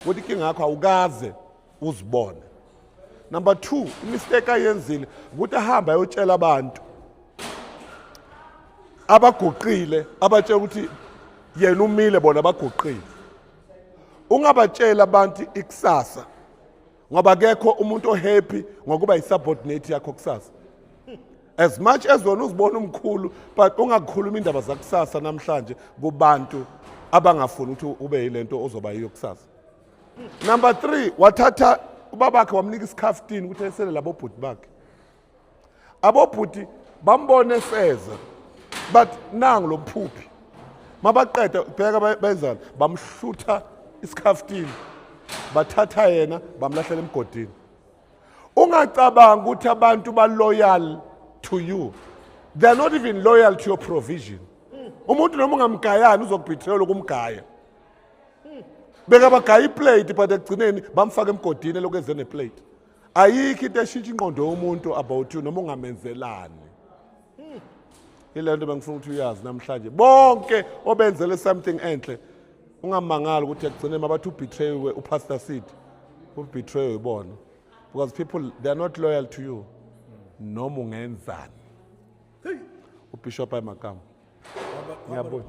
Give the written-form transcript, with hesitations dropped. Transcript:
ukuthi inkinga yakho awukaze uzibone. Number 2, imistake ayenzile ukuthi ahamba ayotshela abantu abaguqile abatshela ukuthi yena umile bona abaguqile. Ungabatshela abantu ikusasa ngoba kekho umuntu ohappy ngokuba isubordinate yakho kusasa. As much as wena uzibona umkhulu but ungakhuluma indaba zakusasa namhlanje kubantu abangafuni ukuthi ube yilento ozoba yiyo kusasa. Number 3, wathatha ubabakhe wamnika isikhaftini ukuthi esele labo bhuti bakhe. Abobhuti bambone seza but nangu lo mphuphi. Mabaqeda bheka benzani bamhlutha isikhaftini bathatha yena bamlahlela emgodini. Ungacabanga ukuthi abantu ba loyal to you. They are not even loyal to your provision. Umuntu noma ungamgayani uzokubetray lokumgaya. Beka bagaya iplate but ekugcineni bamfaka emgodini lokwenze neplate. Ayikho into eshintsha ingqondo yomuntu about you noma ungamenzelani. Ilento bengifuna ukuthi uyazi namhlanje bonke obenzele something enhle ungamangali ukuthi ekugcineni mabathi ubetray uPastor Sid ubetray ubona because people they are not loyal to you noma ungenzani. uBishop ayimagama ngiyabona.